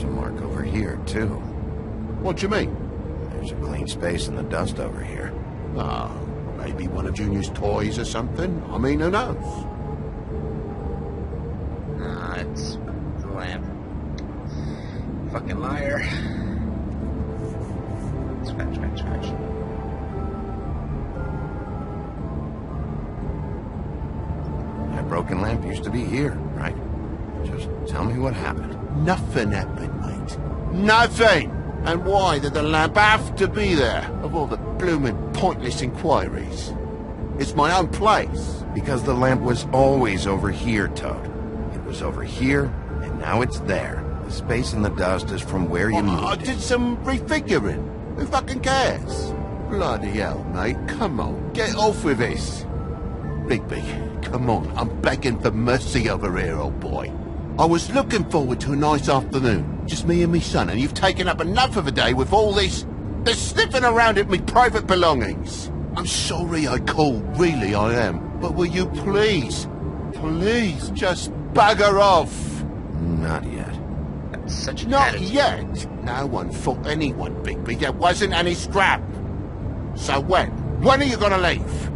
a mark over here, too. What do you mean? There's a clean space in the dust over here. Oh, maybe one of Junior's toys or something? I mean, who knows? Nah, it's the lamp. Fucking liar. Scratch, scratch, scratch. That broken lamp used to be here, right? Just tell me what happened. Nothing happened, mate. Nothing! And why did the lamp have to be there, of all the bloomin' pointless inquiries? It's my own place. Because the lamp was always over here, Toad. It was over here, and now it's there. The space in the dust is from where you moved I it. did some refiguring. Who fucking cares? Bloody hell, mate. Come on, get off with this. Bigby, come on. I'm begging for mercy over here, old boy. I was looking forward to a nice afternoon. Just me and me son, and you've taken up enough of a day with all this sniffing around at me private belongings. I'm sorry I called, really I am. But will you please just bugger off? Not yet. That's such an Not attitude. yet. No one fought anyone, Bigby. There wasn't any scrap. So when? When are you gonna leave?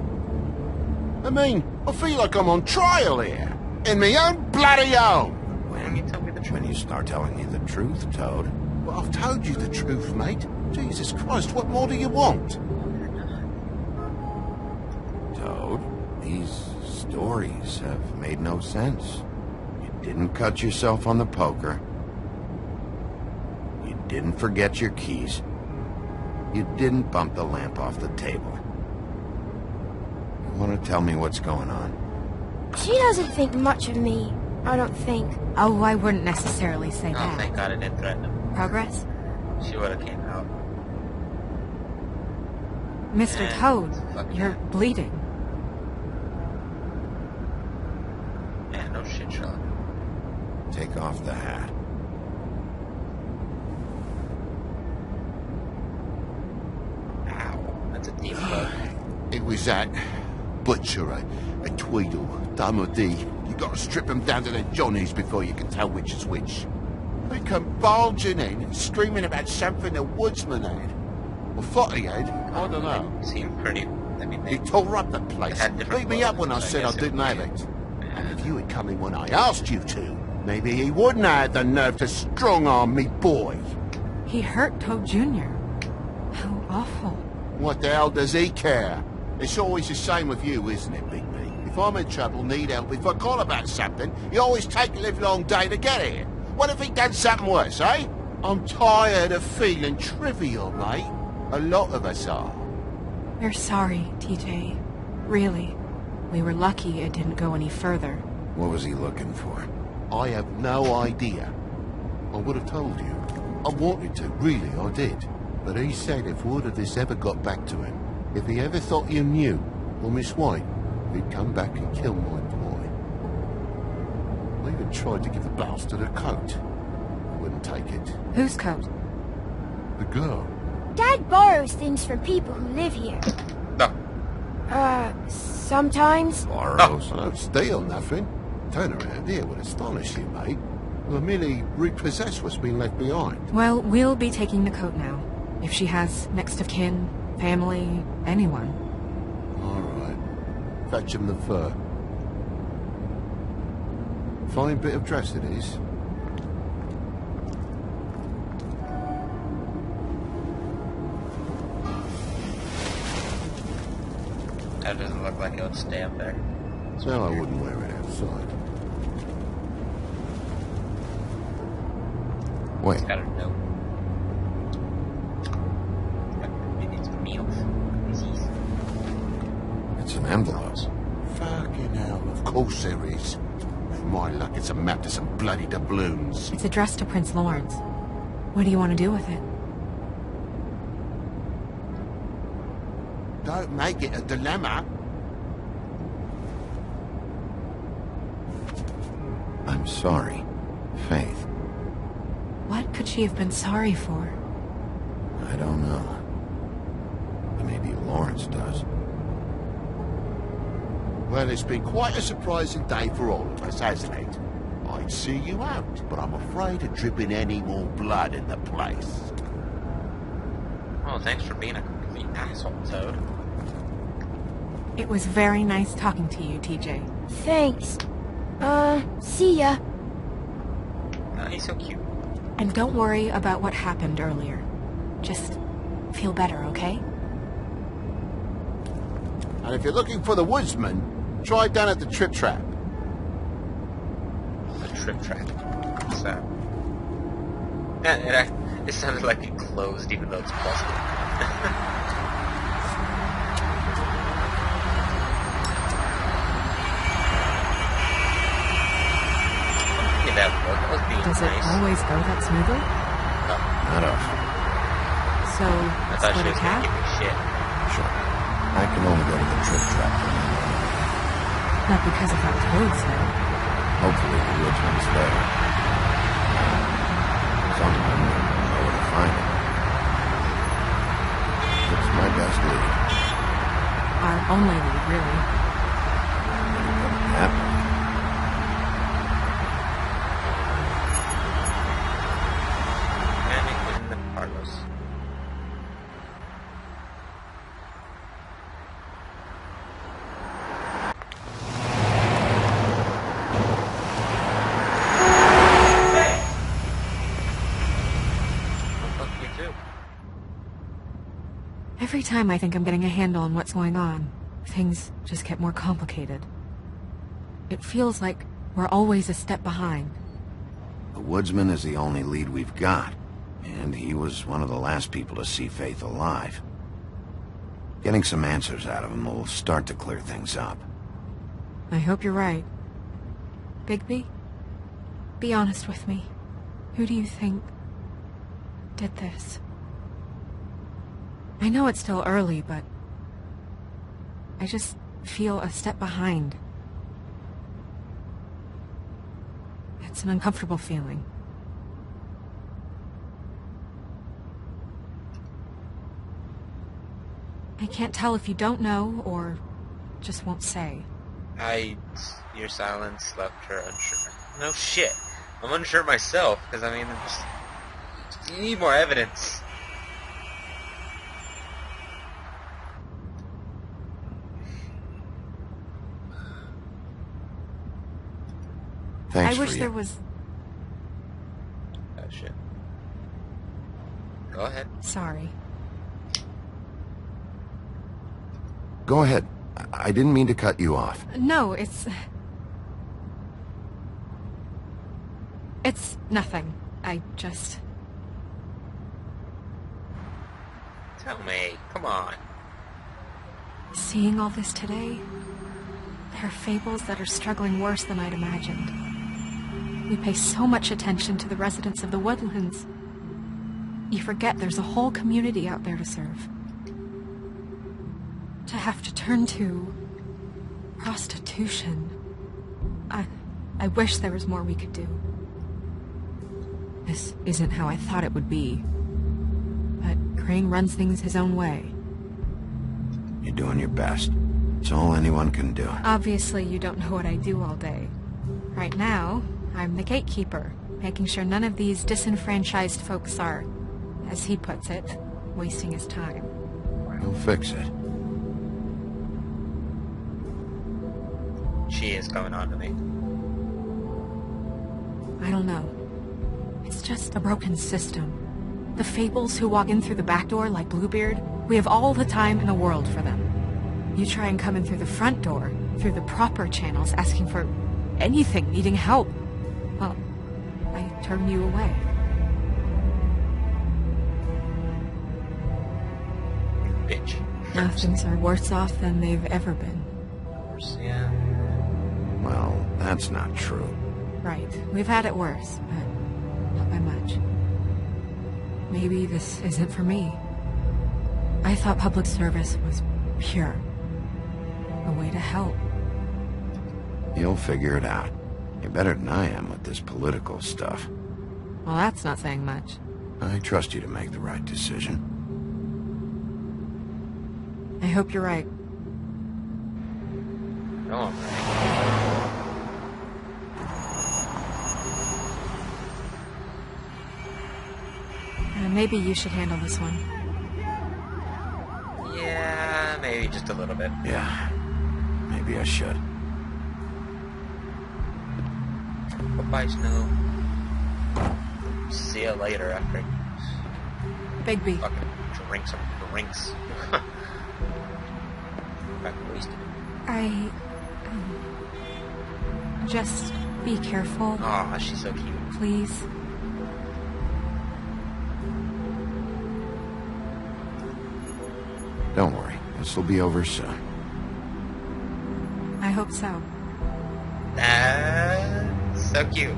I mean, I feel like I'm on trial here. In my own bloody home. When you tell me the truth. When you start telling me the truth, Toad. Well, I've told you the truth, mate. Jesus Christ, what more do you want? Toad, these stories have made no sense. You didn't cut yourself on the poker. You didn't forget your keys. You didn't bump the lamp off the table. You want to tell me what's going on? She doesn't think much of me, I don't think. Oh, I wouldn't necessarily say Oh, that. thank God I didn't threaten him. Progress? She would have came out. Mr. And Toad, fucking you're hell. bleeding. Man, no shit, Sherlock. Take off the hat. Ow. That's a deep bug. It was that butcher, a Tweedle, Dum or D. You gotta strip them down to their johnnies before you can tell which is which. They come bulging in and screaming about something the woodsman had. Or thought he had, I don't know. They seem pretty. I mean, He they tore up the place, They had different beat me up clothes, when I so I said I guess it didn't would have be- it. And if you had come in when I asked you to, maybe he wouldn't have had the nerve to strong-arm me boy. He hurt Toad Jr. How awful. What the hell does he care? It's always the same with you, isn't it, Big B? If I'm in trouble, need help, if I call about something, you always take a livelong day to get here. What if he done something worse, eh? I'm tired of feeling trivial, mate. A lot of us are. We're sorry, TJ. Really. We were lucky it didn't go any further. What was he looking for? I have no idea. I would have told you. I wanted to, really, I did. But he said if word of this ever got back to him, if he ever thought you knew, or Miss White, he'd come back and kill my boy. I even tried to give the bastard a coat. He wouldn't take it. Whose coat? The girl. Dad borrows things from people who live here. No. Sometimes. Borrows. I don't steal nothing. Turn around here would astonish you, mate. Well, merely repossess what's been left behind. Well, we'll be taking the coat now. If she has next of kin, family, anyone. All right. Fetch him the fur. Fine bit of dress it is. That doesn't look like it would stay up there. So I wouldn't wear it outside. Wait, It's got a note. Maybe it's meals. Disease. it's an envelope. Fucking hell, of course there is. With my luck, it's a map to some bloody doubloons. It's addressed to Prince Lawrence. What do you want to do with it? Don't make it a dilemma. I'm sorry, Faith. What could she have been sorry for? I don't know. Maybe Lawrence does. Well, it's been quite a surprising day for all of us, hasn't it? I and see you out, but I'm afraid of dripping any more blood in the place. Oh, thanks for being a complete asshole, Toad. It was very nice talking to you, TJ. Thanks. See ya. Oh, he's so cute. And don't worry about what happened earlier. Just feel better, okay? And if you're looking for the woodsman, try down at the Trip Trap. A trip trap. So, it sounded like it closed, even though it's closed. That was being Does nice. it always go that smoothly? Not often. So, I thought she split a was gonna tab? give me shit. Sure. I can only go to the Trip Trap when I'm on it. Not because of how Toad said. Hopefully the woodsman's there. Someone will know where to find him. It's my best lead. Our only lead, really. That way. Panic in the Carlos. Every time I think I'm getting a handle on what's going on, things just get more complicated. It feels like we're always a step behind. The woodsman is the only lead we've got, and he was one of the last people to see Faith alive. Getting some answers out of him will start to clear things up. I hope you're right. Bigby, be honest with me. Who do you think did this? I know it's still early, but I just feel a step behind. It's an uncomfortable feeling. I can't tell if you don't know or just won't say. Your silence left her unsure. No shit. I'm unsure myself, because I mean, you need more evidence. Thanks I wish for you. there was... Oh shit. Go ahead. Sorry. Go ahead. I didn't mean to cut you off. No, it's nothing. I just... Tell me. Come on. Seeing all this today, there are fables that are struggling worse than I'd imagined. We pay so much attention to the residents of the woodlands. You forget there's a whole community out there to serve. To have to turn to prostitution. I wish there was more we could do. This isn't how I thought it would be. But Crane runs things his own way. You're doing your best. It's all anyone can do. Obviously, you don't know what I do all day. Right now, I'm the gatekeeper, making sure none of these disenfranchised folks are, as he puts it, wasting his time. You'll fix it. She is coming on to me. I don't know. It's just a broken system. The fables who walk in through the back door like Bluebeard, we have all the time in the world for them. You try and come in through the front door, through the proper channels, asking for anything, needing help. Well, I turn you away. Bitch. Now things are worse off than they've ever been. Yeah. Well, that's not true. Right. We've had it worse, but not by much. Maybe this isn't for me. I thought public service was pure. A way to help. You'll figure it out. You're better than I am with this political stuff. Well, that's not saying much. I trust you to make the right decision. I hope you're right. No, I'm right. Maybe you should handle this one. Yeah, maybe just a little bit. Yeah, maybe I should. Bye-bye, Snow. See you later after Bigby. fucking drink some drinks. Back wasted. Just be careful, Aw, she's so cute. please. Don't worry, this will be over soon. I hope so. That's so cute.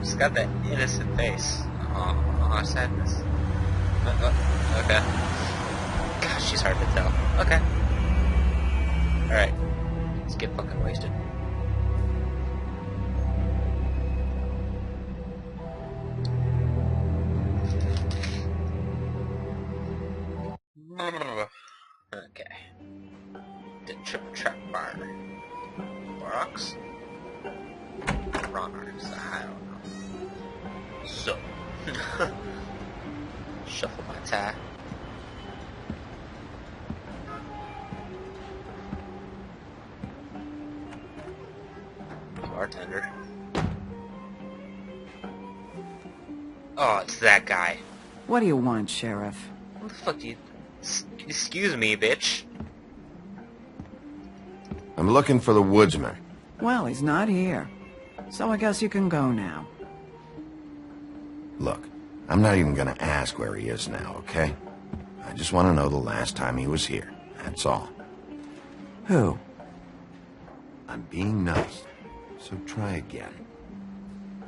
She's got that innocent face. Aw, sadness. Okay. Gosh, she's hard to tell. Okay. Alright. Let's get fucking wasted. Okay. The triple trap bar. Barracks? Runners, I don't know. So. Shuffle my tie. Bartender. Oh, it's that guy. What do you want, Sheriff? What the fuck do you... Excuse me, bitch. I'm looking for the woodsman. Well, he's not here. So I guess you can go now. Look, I'm not even gonna ask where he is now, okay? I just want to know the last time he was here. That's all. Who? I'm being nice, so try again.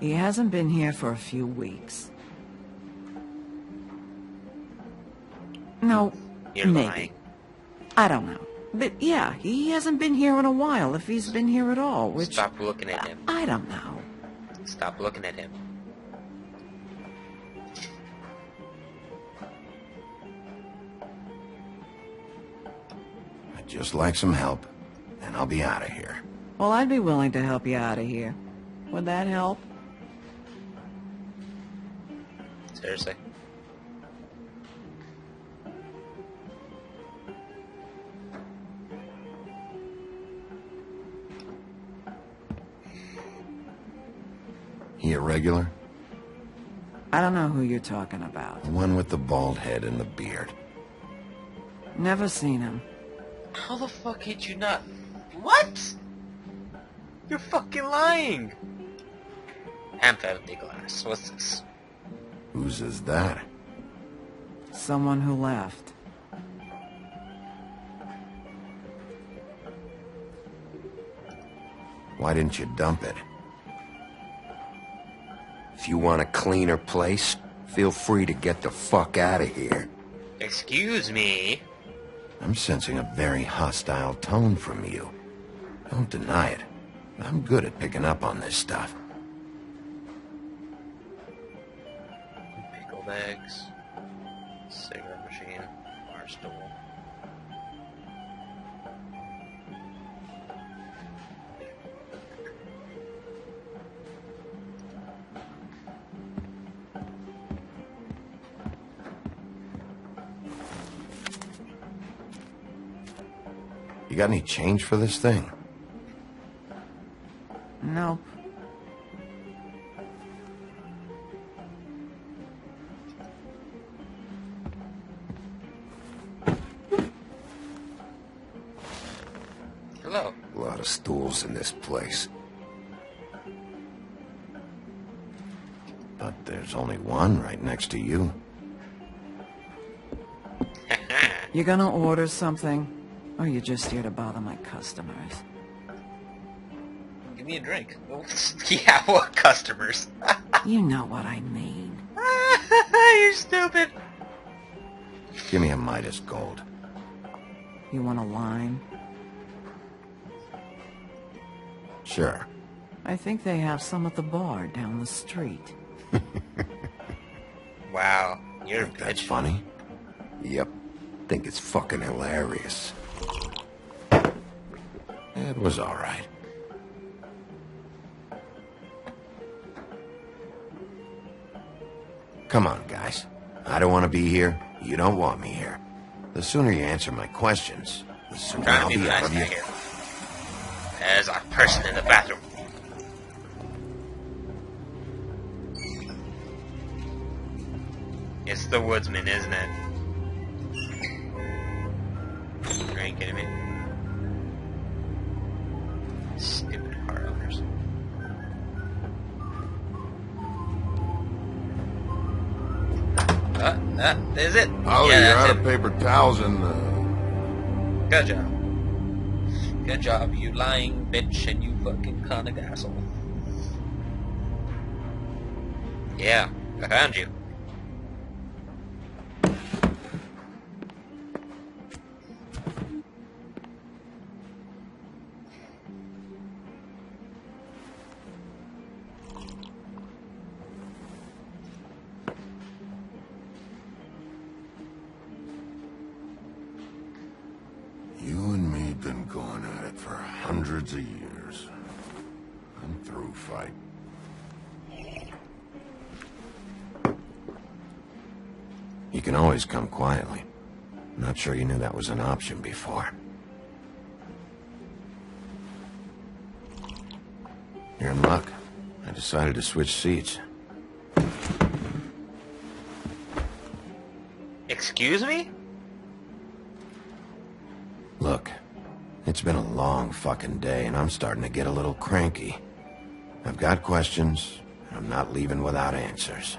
He hasn't been here for a few weeks. No, You're maybe. lying. I don't know. But yeah, he hasn't been here in a while, if he's been here at all, which... Stop looking at him. I don't know. Stop looking at him. I'd just like some help, and I'll be out of here. Well, I'd be willing to help you out of here. Would that help? Seriously. He a regular? I don't know who you're talking about. The one with the bald head and the beard. Never seen him. How the fuck did you not... What? You're fucking lying! Empty glass. What's this? Whose is that? Someone who left. Why didn't you dump it? If you want a cleaner place, feel free to get the fuck out of here. Excuse me? I'm sensing a very hostile tone from you. Don't deny it. I'm good at picking up on this stuff. Pickled eggs. Cigarette machine. Bar stool. You got any change for this thing? Nope. Hello. A lot of stools in this place. But there's only one right next to you. You gonna order something? Or you just here to bother my customers? Give me a drink. Yeah, what customers? You know what I mean. You're stupid. Give me a Midas Gold. You want a lime? Sure. I think they have some at the bar down the street. Wow, you're a Think that's bitch. funny? Yep. Think it's fucking hilarious. It was alright. Come on, guys. I don't want to be here. You don't want me here. The sooner you answer my questions, the sooner Trying I'll to be be the out nice of guy here. here. There's a person in the bathroom. It's the woodsman, isn't it? You ain't kidding me. Stupid car owners. Is it? Oh, yeah, you're that's out it. of paper towels and, Good job. Good job, you lying bitch and you fucking cunt of asshole. Yeah, I found you. you and me been going at it for hundreds of years. I'm through fighting. You can always come quietly. Not sure you knew that was an option before. You're in luck. I decided to switch seats. Excuse me? Look, it's been a long fucking day, and I'm starting to get a little cranky. I've got questions, and I'm not leaving without answers.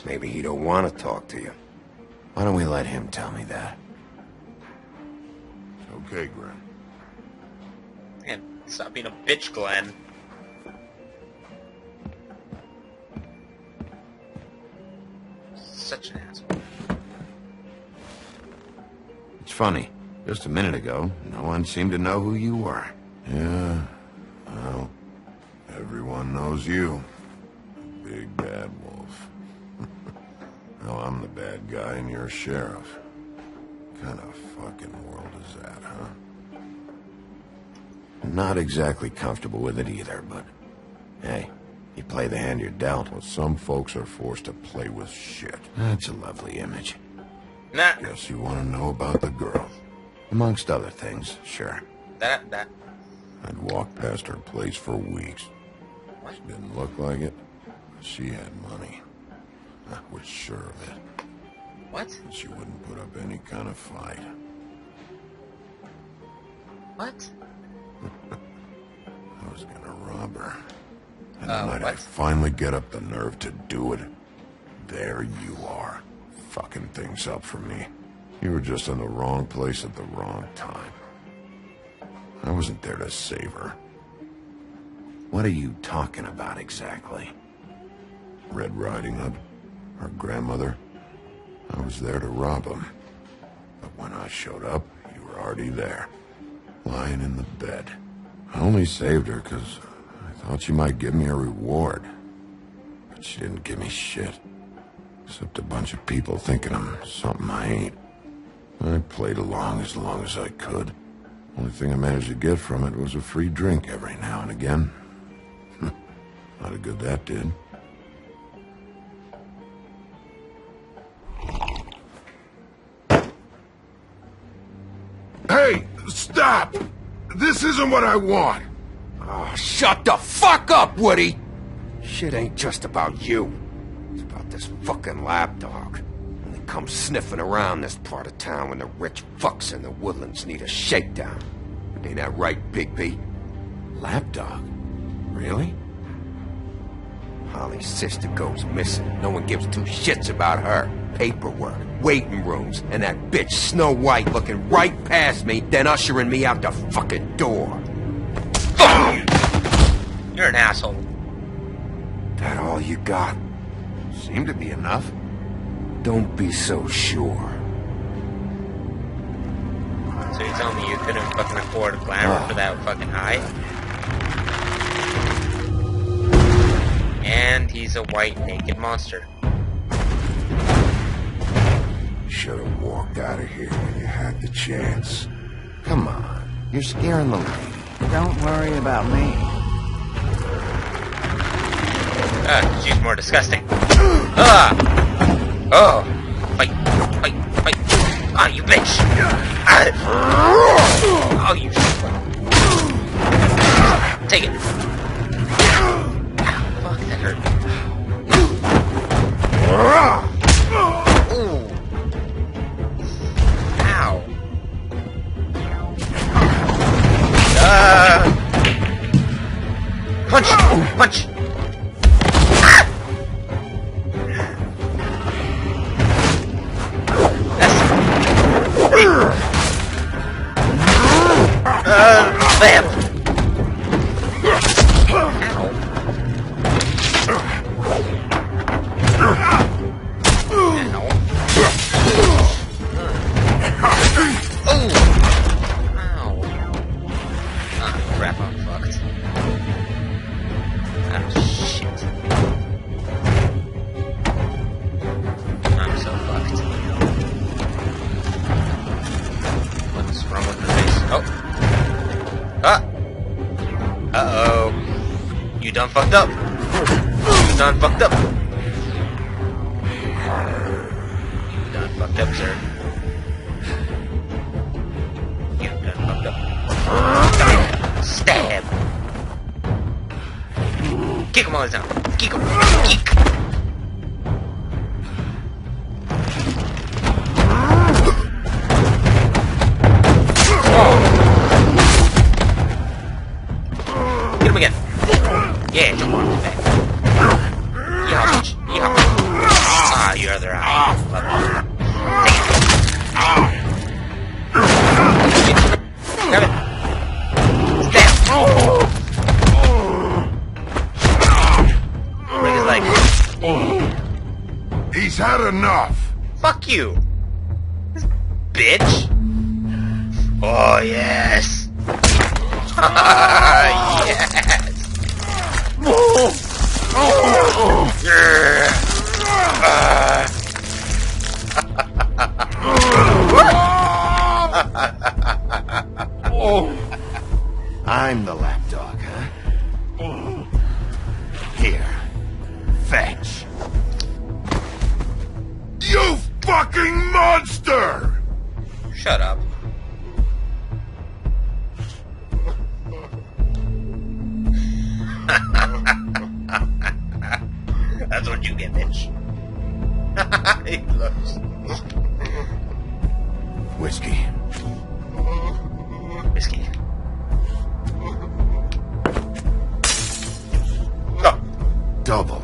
Maybe he don't want to talk to you. Why don't we let him tell me that? Okay, Glenn. Man, stop being a bitch, Glenn. Such an asshole. It's funny. Just a minute ago, no one seemed to know who you were. Yeah, well, everyone knows you. Big bad wolf. Well, I'm the bad guy and you're a sheriff. What kind of fucking world is that, huh? Not exactly comfortable with it either, but... Hey, you play the hand you're dealt. Well, some folks are forced to play with shit. That's a lovely image. Nah, Guess you want to know about the girl. Amongst other things, sure. that. I'd walked past her place for weeks. She didn't look like it, but she had money. I was sure of it. What? And she wouldn't put up any kind of fight. What? I was gonna rob her. And Oh, the night I what? finally get up the nerve to do it, there you are, fucking things up for me. You were just in the wrong place at the wrong time. I wasn't there to save her. What are you talking about exactly? Red Riding Hood, her grandmother. I was there to rob him. But when I showed up, you were already there, lying in the bed. I only saved her because I thought she might give me a reward. But she didn't give me shit. Except a bunch of people thinking I'm something I ain't. I played along as I could. Only thing I managed to get from it was a free drink every now and again. Not a good that did. Hey, stop! This isn't what I want! Oh, shut the fuck up, Woody! Shit ain't just about you. It's about this fucking lapdog. And they come sniffing around this part of town when the rich fucks in the woodlands need a shakedown. Ain't that right, Bigby? Lapdog? Really? Holly's sister goes missing. No one gives two shits about her. Paperwork, waiting rooms, and that bitch Snow White looking right past me, then ushering me out the fucking door. Fuck you! You're an asshole. That all you got? Seemed to be enough. Don't be so sure. So you're telling me you couldn't fucking afford glamour for that fucking eye? And he's a white naked monster. Should have walked out of here when you had the chance. Come on, you're scaring the lady. Don't worry about me. She's more disgusting. Ah! Oh! Fight! Fight! Fight! Ah, you bitch! Ah. Oh, you take it! Ow, fuck, that hurt. Ooh! Ow! Punch! Punch! Bam! Uh-oh. You done fucked up. You done fucked up. You done fucked up, sir. You done fucked up. Stab. Kick him all the time. Kick him. Kick. Yeah, jump on his back. Yeehaw, bitch. Yeehaw. Ah, your other eye. Take it. Grab it. Stab. Break his leg. He's had enough. Fuck you. Bitch. Oh, yes. Yes. I'm the lapdog, huh? Here. Fetch. You fucking monster! Shut up. That's what you get, bitch. He loves Whiskey. whiskey. Oh, Double.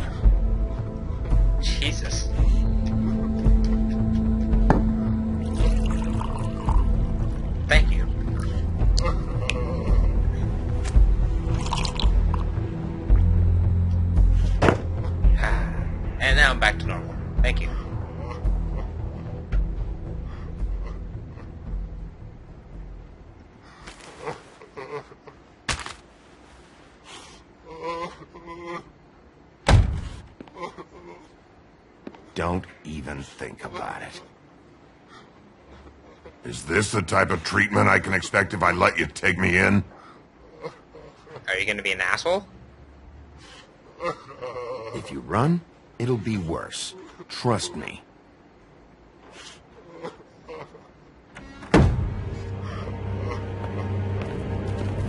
Jesus. Thank you. And now I'm back to normal. Thank you. Don't even think about it. Is this the type of treatment I can expect if I let you take me in? Are you gonna be an asshole? If you run, it'll be worse. Trust me.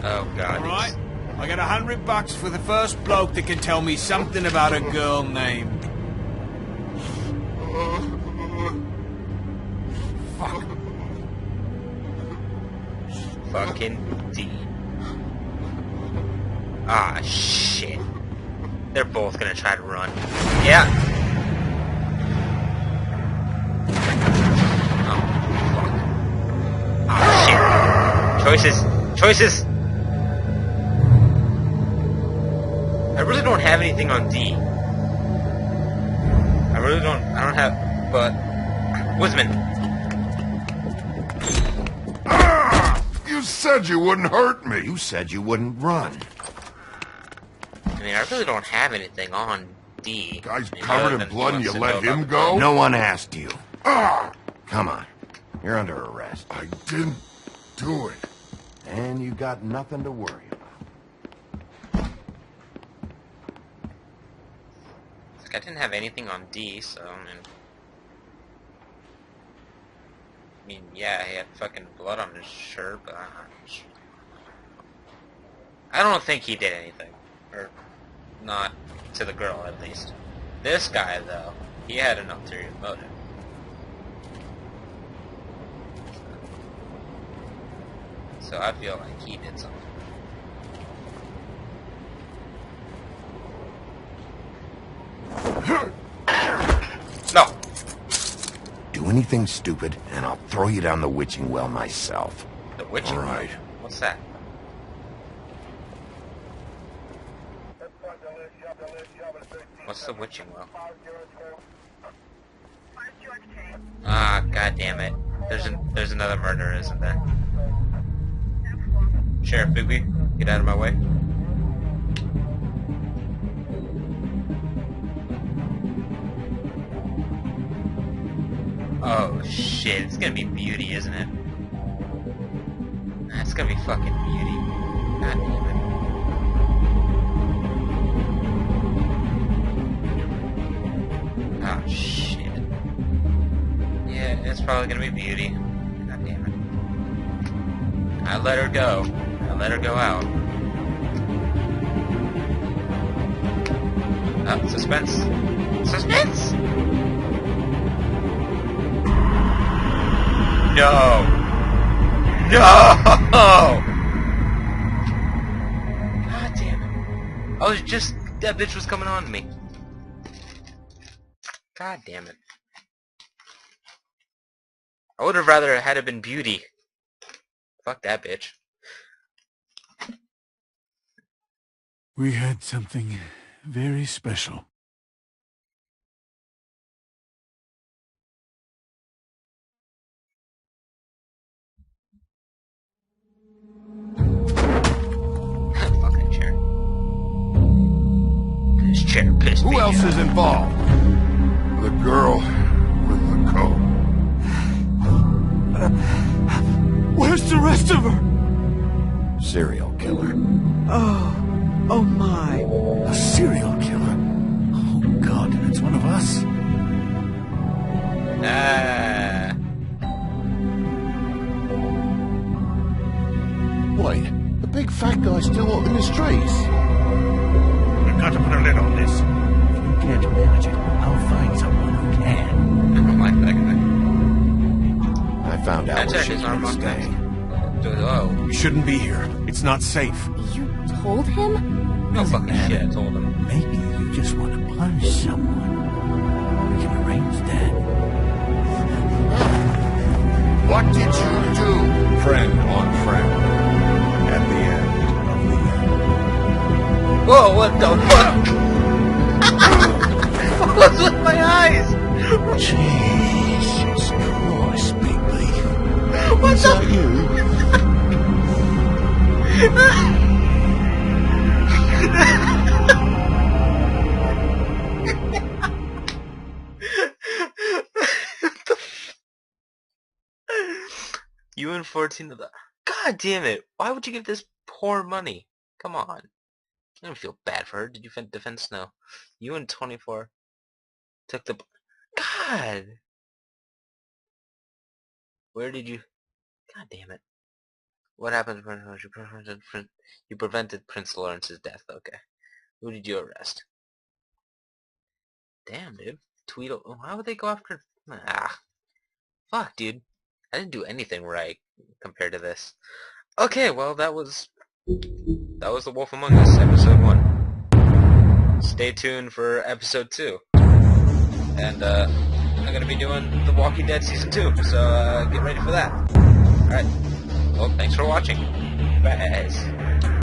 Oh god. Alright, I got $100 for the first bloke that can tell me something about a girl named... Fuck. Fucking D. Ah, shit. They're both gonna try to run. Yeah. Oh, fuck. Ah, shit. Choices. Choices! I really don't have anything on D. I don't have, but... Woodsman. You said you wouldn't hurt me. You said you wouldn't run. I mean, I really don't have anything on D. Guy's I mean, covered other in than blood and he you wants let to know him about go? No one asked you. Ah! Come on. You're under arrest. I didn't do it. And you got nothing to worry about. I didn't have anything on D, so I mean, yeah, he had fucking blood on his shirt, but I don't think he did anything, or not to the girl at least. This guy, though, he had an ulterior motive. So I feel like he did something. No! Do anything stupid, and I'll throw you down the witching well myself. The witching well? All right. What's that? What's the witching well? Ah, god damn it. There's another murder, isn't there? Sheriff Bigby, get out of my way. Oh shit, it's gonna be Beauty, isn't it? It's gonna be fucking Beauty. God damn it. Oh shit. Yeah, it's probably gonna be Beauty. God damn it. I let her go. I let her go out. Oh, suspense. Suspense! No! No! God damn it. I was just... That bitch was coming on to me. God damn it. I would have rather had it been Beauty. Fuck that bitch. We had something very special. Fucking chair. This chair pissed me Who else off. is involved? The girl with the coat. Where's the rest of her? Serial killer. Oh my. A serial killer? Oh, God, it's one of us? Wait, the big fat guy's still walking the streets. We've got to put a lid on this. If you can't manage it, I'll find someone who can. I don't like that guy. I found out That's where actually she's not gonna my stay. Oh, You shouldn't be here. It's not safe. You told him? no fucking matter. shit, I told him. Maybe you just want to punish someone. We can arrange that. What did you do? Friend on friend. At the end of the end. Whoa, what the fuck? What's with my eyes? Jesus Christ, Bigby. What's up? You and 14 of the... God damn it! Why would you give this poor money? Come on. I don't feel bad for her. Did you defend Snow? You and 24 took the... God! Where did you... God damn it. What happened when you prevented Prince Lawrence's death? Okay. Who did you arrest? Damn, dude. Tweedle... Why would they go after... Ah. Fuck, dude. I didn't do anything right compared to this. Okay, well, that was The Wolf Among Us, episode 1. Stay tuned for episode 2. And, I'm gonna be doing The Walking Dead season 2, so, get ready for that. Alright. Well, thanks for watching. Bye.